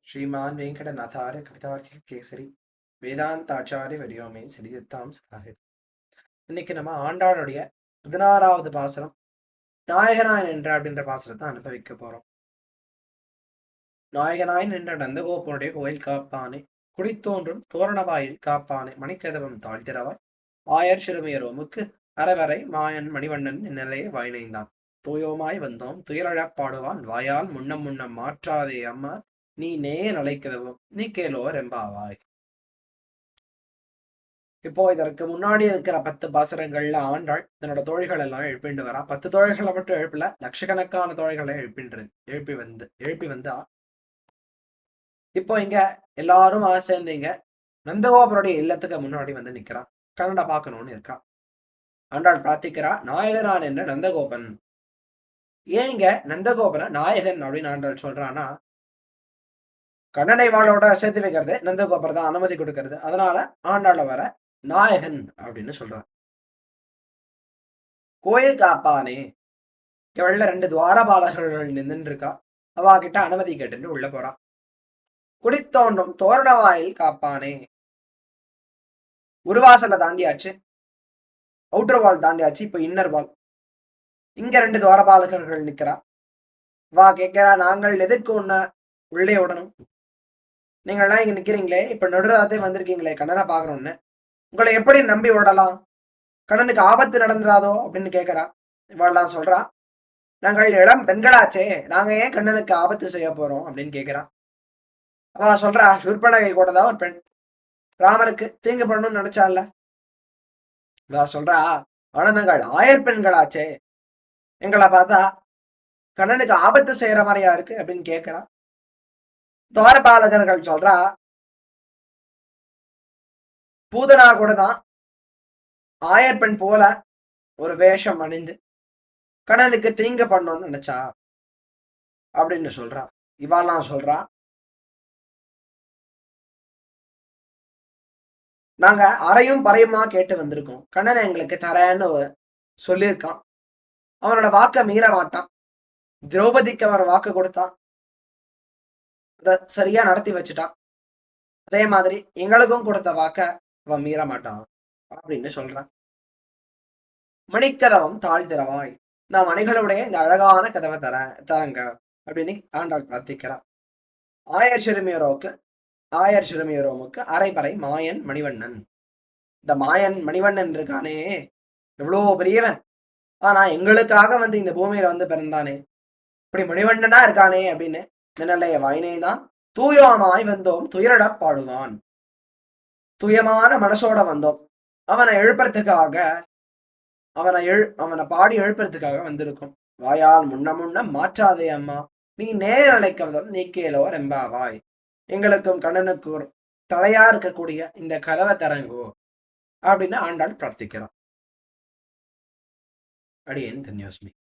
श्रीमान वेंकटनाथार्य कवितार्किक केसरी வேதாந்தாச்சாரிய வரியோமே செலிதத்தாம் சாகித். இன்னைக்கு நம்ம ஆண்டாளுடைய 16வது பாசுரம் நாயகனாய் நின்ற அப்படின்ற பாசுரத்தை அனுபவிக்க போறோம். நாயகனாய் நின்ற நந்தகோபனுடைய கோயில் காப்பானே, குடித்தோன்றும் தோரணவாயில் காப்பானே, மணிக்கதவம் தாழ்த்திரவாய் ஆயர் சிறுமியரோமுக்கு அறவரை மாயன் மணிவண்ணன் நிலையை வாய்நைந்தான். தூயோமாய் வந்தோம் துயரழப் பாடுவான் வாயால் முன்னம் முன்னம் மாற்றாதே அம்மா, நீ நேர் அழைக்கதவும் நீ கேளோர் எம்பாவாய். இப்போ இதற்கு முன்னாடி இருக்கிற 10 பாசுரங்கள்ல ஆண்டாள் தன்னோட தோழிகள் எல்லாம் எழுப்பிண்டு வரா. 10 தோழிகளை மட்டும் எழுப்பல, லட்சக்கணக்கான தோழிகளை எழுப்பி வந்தா. இப்போ இங்க எல்லாரும் சேர்ந்து இங்க நந்தகோபருடைய இல்லத்துக்கு முன்னாடி வந்து நிக்கிறா. கண்ணனை பார்க்கணும்னு இருக்கா. ஆண்டாள் பிரார்த்திக்கிறா, நாயகனான் என்ற நந்தகோபன். ஏன் இங்க நந்தகோபன நாயகன் அப்படின்னு ஆண்டாள் சொல்றான்னா, கண்ணனை வாழோட சேர்த்து வைக்கிறது நந்தகோபர் தான் அனுமதி கொடுக்கறது. அதனால ஆண்டாள வர நாயகன் அப்படின்னு சொல்றார். கோயில் காப்பானே, இவள்ல 2 துவாரபாலகர்கள் நின்று இருக்கா. அவா கிட்ட அனுமதி கேட்டுட்டு உள்ள போறா. குடித்தோன்றும் தோரணவாயில் காப்பானே, ஒரு வாசல தாண்டியாச்சு, அவுட்டர் வால் தாண்டியாச்சு, இப்ப இன்னர் வால். இங்க 2 துவாரபாலகர்கள் நிக்கிறா. வா கேட்கிறா, நாங்கள் எதுக்கு உன்ன உள்ளே விடணும்? நீங்கள்லாம் இங்க நிக்கிறீங்களே, இப்ப நடுராதே வந்திருக்கீங்களே கண்ணனை பாக்கணும்னு, உங்களை எப்படி நம்பி விடலாம்? கண்ணனுக்கு ஆபத்து நடந்துராதோ அப்படின்னு கேட்கிறா. இவெல்லாம் சொல்றா, நாங்கள் இளம் பெண்களாச்சே, நாங்க ஏன் கண்ணனுக்கு ஆபத்து செய்ய போறோம் அப்படின்னு கேட்கிறா. அவ சொல்றா, சூர்பனகை கூட தான் ஒரு பெண் ராமருக்கு தீங்கு பண்ணணும்னு நினைச்சால. இவ சொல்றா, ஆனா நாங்கள் ஆயர் பெண்களாச்சே, எங்களை பார்த்தா கண்ணனுக்கு ஆபத்து செய்யற மாதிரியா இருக்கு அப்படின்னு கேட்கிறா. துவாரபாலகர்கள் சொல்றா, பூதனா கூட தான் ஆயர் பெண் போல ஒரு வேஷம் அணிந்து கண்ணனுக்கு தீங்கு பண்ணணும்னு நினைச்சா அப்படின்னு சொல்றா. இவாலாம் சொல்றா, நாங்க அறையும் பறையுமா கேட்டு வந்திருக்கோம், கண்ணனை எங்களுக்கு தரேன்னு சொல்லியிருக்கான், அவனோட வாக்க மீற மாட்டான். திரௌபதிக்கு அவர் வாக்கு கொடுத்தான், அத சரியா நடத்தி வச்சுட்டான். அதே மாதிரி எங்களுக்கும் கொடுத்த வாக்க அவன் மீற மாட்டான் அப்படின்னு சொல்றான். மணிக்கதவம் தாழ்த்திரவாய், நான் மணிகளுடைய இந்த அழகான கதவை தரங்க அப்படின்னு ஆண்டாள் பிரார்த்திக்கிறான். ஆயர் சிறுமியரோமுக்கு அரைபறை மாயன் மணிவண்ணன். இந்த மாயன் மணிவண்ணன் இருக்கானே, எவ்வளோ பெரியவன், ஆனா எங்களுக்காக வந்து இந்த பூமியில வந்து பிறந்தானே, இப்படி மணிவண்ணனா இருக்கானே அப்படின்னு நினைய வாயினே தான். தூயோமாய் வந்தோம் துயரட பாடுவான், துயமான மனசோட வந்தோம், அவனை எழுப்புறதுக்காக, அவனை பாடி எழுப்புறதுக்காக வந்திருக்கும். வாயால் முன்ன முன்ன மாற்றாதே அம்மா, நீ நேர் அழைக்கிறதும் நீ கேளோ ரெம்பாவாய். எங்களுக்கும் கண்ணனுக்கு தலையா இருக்கக்கூடிய இந்த கதவை தரங்கோ அப்படின்னு ஆண்டாள் பிரார்த்திக்கிறான். அடியேன் தன்யோஸ்மி.